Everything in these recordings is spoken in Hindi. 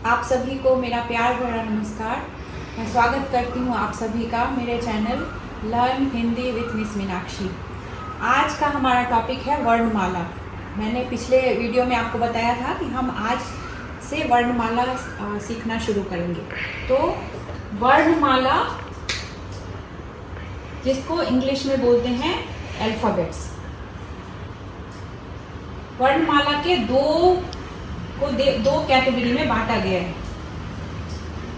आप सभी को मेरा प्यार भरा नमस्कार। मैं स्वागत करती हूँ आप सभी का मेरे channel learn Hindi with miss Meenakshi. आज का हमारा टॉपिक है वर्णमाला। मैंने पिछले वीडियो में आपको बताया था कि हम आज से वर्णमाला सीखना शुरू करेंगे। तो वर्णमाला, जिसको इंग्लिश में बोलते हैं अल्फ़ाबेट्स, वर्णमाला के दो कैटेगरी में बांटा गया है।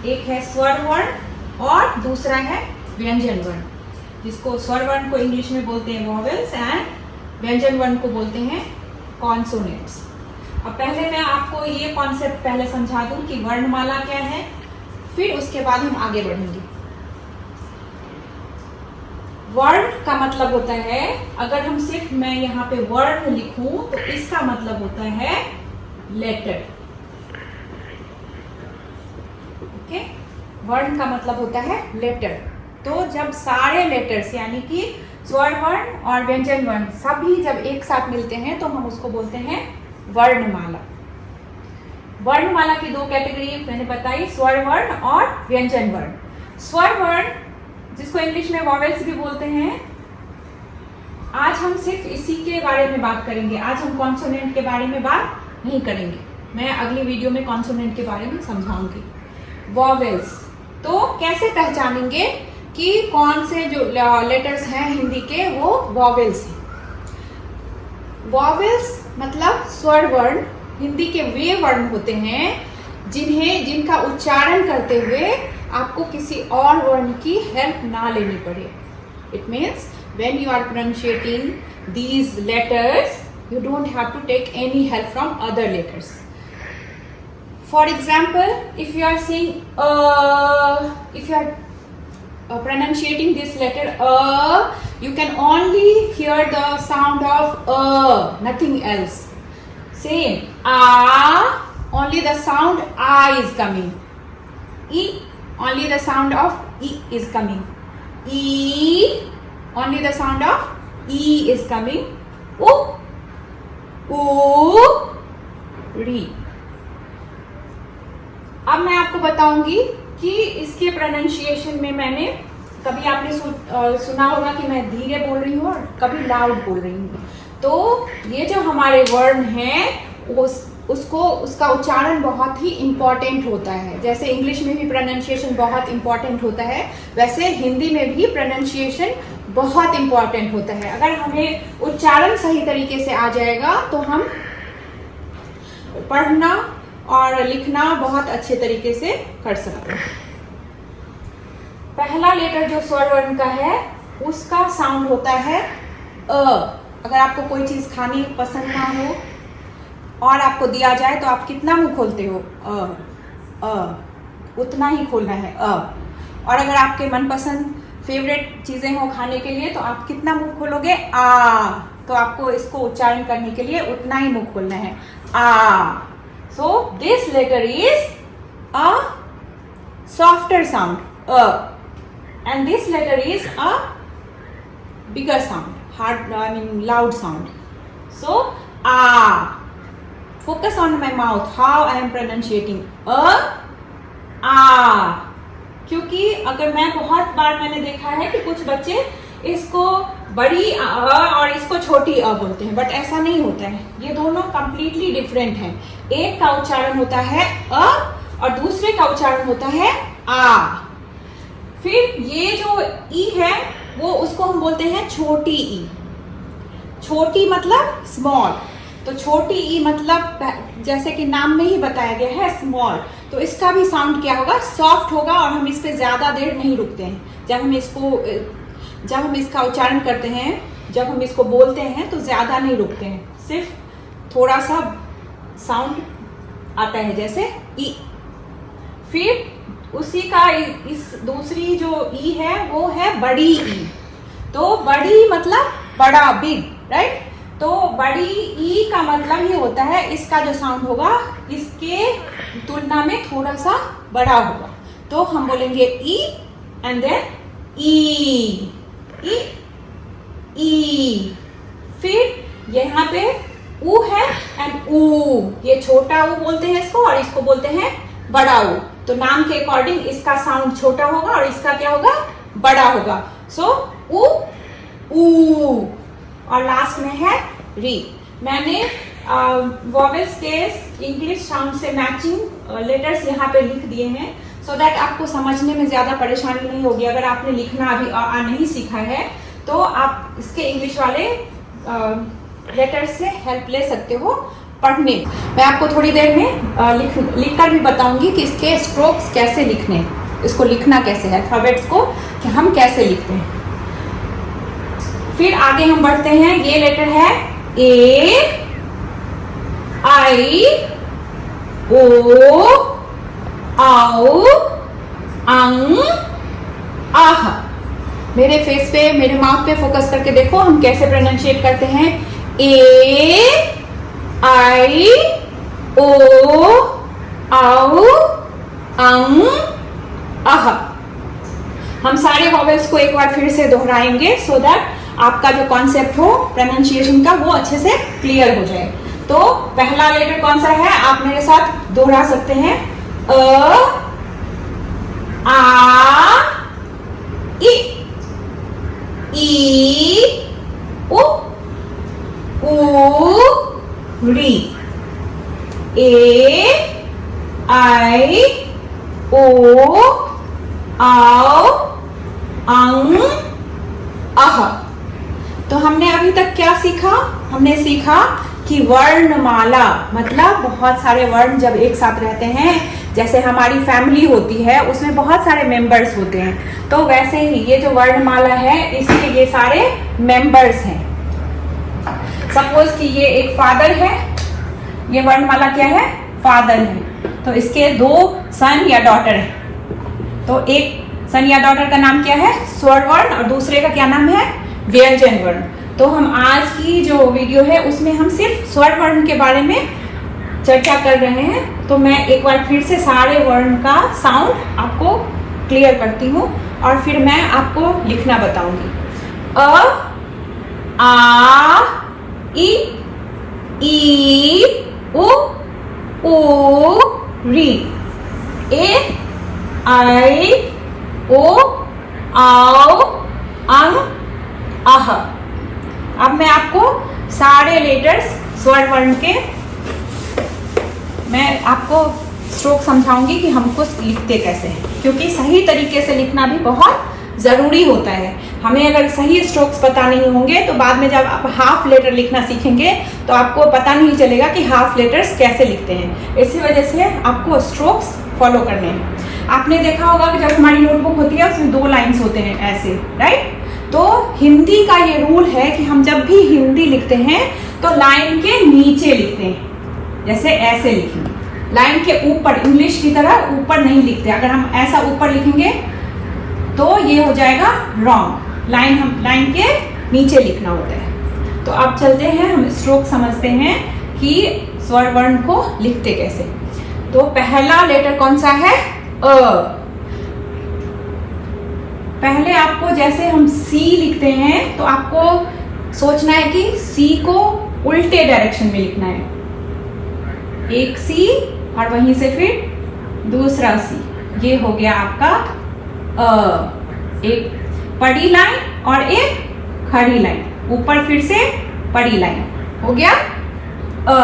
एक है स्वर वर्ण और दूसरा है व्यंजन वर्ण, जिसको स्वर वर्ण को इंग्लिश में बोलते हैं वॉवेल्स एंड व्यंजन वर्ण को बोलते हैं कॉन्सोनेंट्स। अब पहले मैं आपको ये कॉन्सेप्ट पहले समझा दूं कि वर्णमाला क्या है, फिर उसके बाद हम आगे बढ़ेंगे। वर्ण का मतलब होता है, अगर हम सिर्फ मैं यहाँ पे वर्ण लिखूं तो इसका मतलब होता है लेटर। ओके, वर्ण का मतलब होता है लेटर। तो जब सारे लेटर्स यानी कि स्वर वर्ण और व्यंजन वर्ण सभी जब एक साथ मिलते हैं तो हम उसको बोलते हैं वर्णमाला। वर्णमाला की दो कैटेगरी मैंने बताई, स्वर वर्ण और व्यंजन वर्ण। स्वर वर्ण, जिसको इंग्लिश में वॉवेल्स भी बोलते हैं, आज हम सिर्फ इसी के बारे में बात करेंगे। आज हम कॉन्सोनेंट के बारे में बात नहीं करेंगे। मैं अगली वीडियो में कॉन्सोनेंट के बारे में समझाऊंगी। वॉवेल्स, तो कैसे पहचानेंगे कि कौन से जो लेटर्स हैं हिंदी के वो वॉवेल्स हैं। वॉवेल्स मतलब स्वर वर्ण, हिंदी के वे वर्ण होते हैं जिनका उच्चारण करते हुए आपको किसी और वर्ण की हेल्प ना लेनी पड़े। It means when you are pronounciating these letters you don't have to take any help from other letters. For example, if you are saying if you are pronunciating this letter you can only hear the sound of nothing else. Same, only the sound is coming. E, only the sound of E is coming. E, only the sound of E is coming. O, री। अब मैं आपको बताऊंगी कि इसके प्रोनाउंसिएशन में मैंने कभी आपने सुना होगा कि मैं धीरे बोल रही हूँ और कभी लाउड बोल रही हूँ। तो ये जो हमारे वर्ण हैं उसका उच्चारण बहुत ही इम्पोर्टेंट होता है। जैसे इंग्लिश में भी प्रोनाउंसिएशन बहुत इम्पोर्टेंट होता है, वैसे हिंदी में भी प्रोनाउंसिएशन बहुत इम्पोर्टेंट होता है। अगर हमें उच्चारण सही तरीके से आ जाएगा तो हम पढ़ना और लिखना बहुत अच्छे तरीके से कर सकते हैं। पहला लेटर जो स्वर वर्ण का है उसका साउंड होता है अ। अगर आपको कोई चीज खानी पसंद ना हो और आपको दिया जाए तो आप कितना मुंह खोलते हो? उतना ही खोलना है अ। और अगर आपके मनपसंद फेवरेट चीजें हो खाने के लिए तो आप कितना मुंह खोलोगे? आ। तो आपको इसको उच्चारण करने के लिए उतना ही मुंह खोलना है, आ। So this letter is a softer sound अ, and this letter is a bigger sound, hard, I mean loud sound. So आ। Focus on my mouth, how I am pronunciating आ। क्योंकि अगर मैंने देखा है कि कुछ बच्चे इसको बड़ी अ और इसको छोटी अ बोलते हैं, बट ऐसा नहीं होता है। ये दोनों कंप्लीटली डिफरेंट हैं। एक का उच्चारण होता है अ और दूसरे का उच्चारण होता है आ। फिर ये जो ई है वो उसको हम बोलते हैं छोटी ई। छोटी मतलब स्मॉल, तो छोटी ई मतलब जैसे कि नाम में ही बताया गया है स्मॉल, तो इसका भी साउंड क्या होगा? सॉफ्ट होगा और हम इस पे ज्यादा देर नहीं रुकते हैं। जब हम इसका उच्चारण करते हैं, जब हम इसको बोलते हैं तो ज्यादा नहीं रुकते हैं, सिर्फ थोड़ा सा साउंड आता है जैसे ई। फिर उसी का इस दूसरी जो ई है वो है बड़ी ई। तो बड़ी मतलब बड़ा, बिग, राइट? तो बड़ी ई का मतलब ये होता है इसका जो साउंड होगा इसके तुलना में थोड़ा सा बड़ा होगा। तो हम बोलेंगे ई एंड देन ई, ई, ई। फिर यहाँ पे ऊ है एंड ऊ, ये छोटा ऊ बोलते हैं इसको और इसको बोलते हैं बड़ा ऊ। तो नाम के अकॉर्डिंग इसका साउंड छोटा होगा और इसका क्या होगा, बड़ा होगा। सो ऊ ऊ। और लास्ट में है री। मैंने वॉवेल्स के इंग्लिश साउंड से मैचिंग लेटर्स यहाँ पे लिख दिए हैं, सो दैट आपको समझने में ज्यादा परेशानी नहीं होगी। अगर आपने लिखना अभी नहीं सीखा है तो आप इसके इंग्लिश वाले लेटर्स से हेल्प ले सकते हो पढ़ने। मैं आपको थोड़ी देर में लिखकर भी बताऊंगी कि इसके स्ट्रोक्स कैसे लिखने, इसको लिखना कैसे है, अल्फाबेट्स को कि हम कैसे लिखते हैं। फिर आगे हम बढ़ते हैं। ये लेटर है ए, आई, ओ, आओ, अंग, आह। मेरे फेस पे, मेरे माउथ पे फोकस करके देखो हम कैसे प्रोनाउंशिएट करते हैं। ए, आई, ओ, आओ, अंग, आह। हम सारे वॉवेल्स को एक बार फिर से दोहराएंगे सो दैट आपका जो कॉन्सेप्ट हो प्रोनाउंसिएशन का वो अच्छे से क्लियर हो जाए। तो पहला लेटर कौन सा है, आप मेरे साथ दोहरा सकते हैं। अ, आ, ई, उ, ऊ, री। ए, आई, ओ, आओ, अंग, अह। तो हमने अभी तक क्या सीखा, हमने सीखा कि वर्णमाला मतलब बहुत सारे वर्ण जब एक साथ रहते हैं, जैसे हमारी फैमिली होती है उसमें बहुत सारे मेंबर्स होते हैं, तो वैसे ही ये जो वर्णमाला है इसके ये सारे मेंबर्स हैं। सपोज कि ये एक फादर है, ये वर्णमाला क्या है, फादर है। तो इसके दो सन या डॉटर है, तो एक सन या डॉटर का नाम क्या है, स्वर वर्ण, और दूसरे का क्या नाम है, व्यंजन वर्ण। तो हम आज की जो वीडियो है उसमें हम सिर्फ स्वर वर्ण के बारे में चर्चा कर रहे हैं। तो मैं एक बार फिर से सारे वर्ण का साउंड आपको क्लियर करती हूँ और फिर मैं आपको लिखना बताऊंगी। अ, आ, ई, उ, री। ए, आई, ओ, आओ, अंग, आह। अब मैं आपको सारे लेटर्स स्वर वर्ण के मैं आपको स्ट्रोक समझाऊंगी कि हमको लिखते कैसे हैं, क्योंकि सही तरीके से लिखना भी बहुत ज़रूरी होता है। हमें अगर सही स्ट्रोक्स पता नहीं होंगे तो बाद में जब आप हाफ लेटर लिखना सीखेंगे तो आपको पता नहीं चलेगा कि हाफ लेटर्स कैसे लिखते हैं। इसी वजह से आपको स्ट्रोक्स फॉलो करने हैं। आपने देखा होगा कि जब हमारी नोटबुक होती है उसमें 2 लाइन्स होते हैं ऐसे, राइट। तो हिंदी का ये रूल है कि हम जब भी हिंदी लिखते हैं तो लाइन के नीचे लिखते हैं, जैसे ऐसे लिखेंगे। लाइन के ऊपर, इंग्लिश की तरह ऊपर नहीं लिखते। अगर हम ऐसा ऊपर लिखेंगे तो ये हो जाएगा रॉन्ग। लाइन के नीचे लिखना होता है। तो अब चलते हैं, हम स्ट्रोक समझते हैं कि स्वर वर्ण को लिखते कैसे। तो पहला लेटर कौन सा है, अ। पहले आपको, जैसे हम सी लिखते हैं तो आपको सोचना है कि सी को उल्टे डायरेक्शन में लिखना है। एक सी और वहीं से फिर दूसरा सी, ये हो गया आपका अ। एक पड़ी लाइन और एक खड़ी लाइन, ऊपर फिर से पड़ी लाइन, हो गया अ।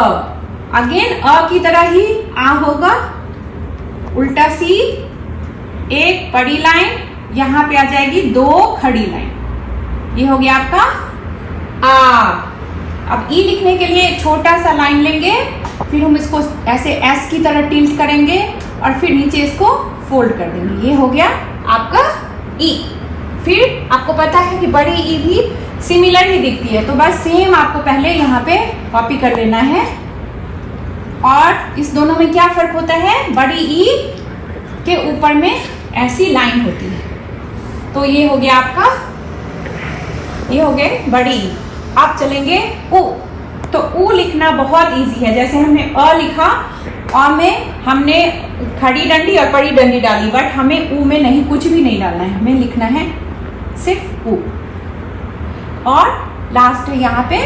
अगेन अ की तरह ही आ होगा, उल्टा सी, एक पड़ी लाइन, यहां पे आ जाएगी 2 खड़ी लाइन, ये हो गया आपका आ। अब ई लिखने के लिए एक छोटा सा लाइन लेंगे, फिर हम इसको ऐसे एस की तरह टिल्ट करेंगे और फिर नीचे इसको फोल्ड कर देंगे, ये हो गया आपका ई। फिर आपको पता है कि बड़ी ई भी सिमिलर ही दिखती है, तो बस सेम आपको पहले यहाँ पे कॉपी कर लेना है। और इस दोनों में क्या फर्क होता है, बड़ी ई के ऊपर में ऐसी लाइन होती है, तो ये हो गया आपका, ये हो गए बड़ी ई। अब चलेंगे उ। तो उ लिखना बहुत इजी है। जैसे हमने अ लिखा, अ में हमने खड़ी डंडी और बड़ी डंडी डाली, बट हमें उ में नहीं, कुछ भी नहीं डालना है, हमें लिखना है सिर्फ उ। और लास्ट यहाँ पे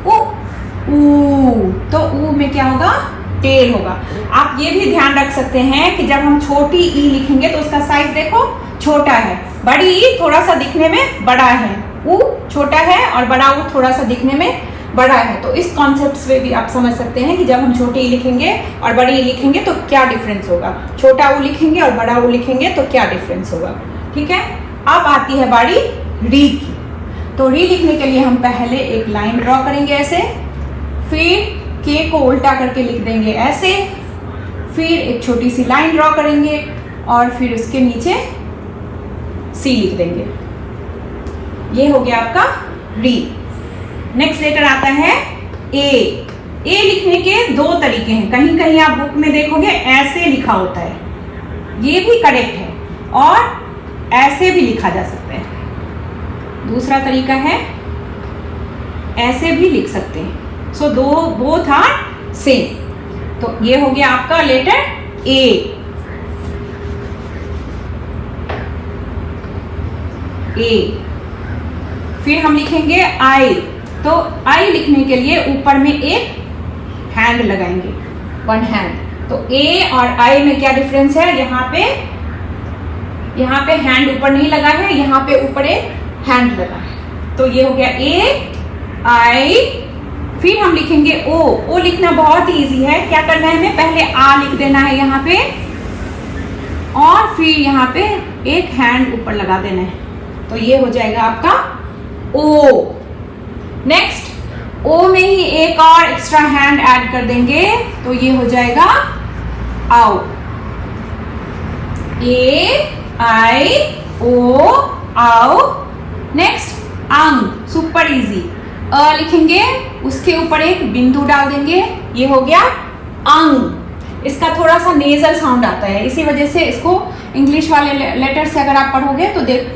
उ, ऊ। तो ऊ में क्या होगा, टेल होगा। आप ये भी ध्यान रख सकते हैं कि जब हम छोटी ई लिखेंगे तो उसका साइज देखो छोटा है, बड़ी ई थोड़ा सा दिखने में बड़ा है, ऊ छोटा है और बड़ा ऊ थोड़ा सा दिखने में बड़ा है। तो इस कॉन्सेप्ट से भी आप समझ सकते हैं कि जब हम छोटी ई लिखेंगे और बड़ी ई लिखेंगे तो क्या डिफरेंस होगा, छोटा ऊ लिखेंगे और बड़ा ऊ लिखेंगे तो क्या डिफरेंस होगा। ठीक है, अब आती है बारी री की। तो री लिखने के लिए हम पहले एक लाइन ड्रॉ करेंगे ऐसे, फिर के को उल्टा करके लिख देंगे ऐसे, फिर एक छोटी सी लाइन ड्रॉ करेंगे और फिर उसके नीचे सी लिख देंगे। ये हो गया आपका री। नेक्स्ट लेटर आता है ए। ए लिखने के दो तरीके हैं, कहीं कहीं आप बुक में देखोगे ऐसे लिखा होता है, ये भी करेक्ट है, और ऐसे भी लिखा जा सकता है। दूसरा तरीका है ऐसे भी लिख सकते हैं। सो दो बोथ आर सेम। तो ये हो गया आपका लेटर ए। फिर हम लिखेंगे आई। तो आई लिखने के लिए ऊपर में एक हैंड लगाएंगे, वन हैंड। तो ए और आई में क्या डिफरेंस है, यहाँ पे हैंड ऊपर नहीं लगा है, यहाँ पे ऊपर एक हैंड लगा है। तो ये हो गया ए आई। फिर हम लिखेंगे ओ। ओ लिखना बहुत ही इजी है। क्या करना है हमें, पहले आ लिख देना है यहाँ पे और फिर यहाँ पे एक हैंड ऊपर लगा देना है। तो ये हो जाएगा आपका ओ। नेक्स्ट ओ में ही एक और एक्स्ट्रा हैंड ऐड कर देंगे तो ये हो जाएगा आओ। ए आई ओ आओ। नेक्स्ट अंग, सुपर इजी। अ लिखेंगे, उसके ऊपर एक बिंदु डाल देंगे, ये हो गया अंग। इसका थोड़ा सा नेजल साउंड आता है, इसी वजह से इसको इंग्लिश वाले लेटर से अगर आप पढ़ोगे तो देख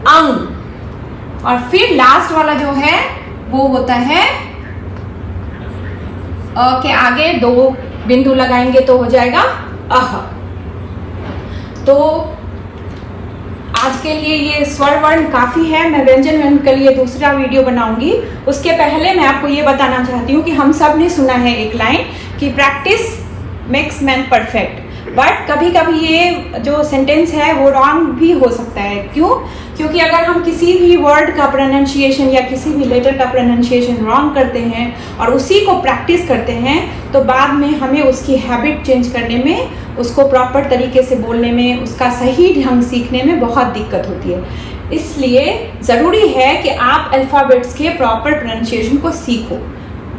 अंग। और फिर लास्ट वाला जो है वो होता है अ के आगे दो बिंदु लगाएंगे तो हो जाएगा अह। तो आज के लिए ये स्वर वर्ण काफी है। मैं व्यंजन वर्ण के लिए दूसरा वीडियो बनाऊंगी। उसके पहले मैं आपको ये बताना चाहती हूँ कि हम सब ने सुना है एक लाइन कि practice makes man perfect. But कभी कभी ये जो सेंटेंस है वो रॉन्ग भी हो सकता है। क्यों? क्योंकि अगर हम किसी भी वर्ड का प्रोनाउंसिएशन या किसी भी लेटर का प्रोनाउंसिएशन रॉन्ग करते हैं और उसी को प्रैक्टिस करते हैं तो बाद में हमें उसकी हैबिट चेंज करने में, उसको प्रॉपर तरीके से बोलने में, उसका सही ढंग सीखने में बहुत दिक्कत होती है। इसलिए ज़रूरी है कि आप अल्फ़ाबेट्स के प्रॉपर प्रोनाउंसिएशन को सीखो।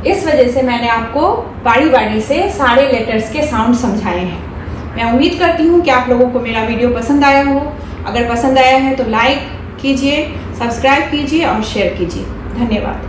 इस वजह से मैंने आपको बारी बारी से सारे लेटर्स के साउंड समझाए हैं। मैं उम्मीद करती हूँ कि आप लोगों को मेरा वीडियो पसंद आया हो। अगर पसंद आया है तो लाइक कीजिए, सब्सक्राइब कीजिए और शेयर कीजिए। धन्यवाद।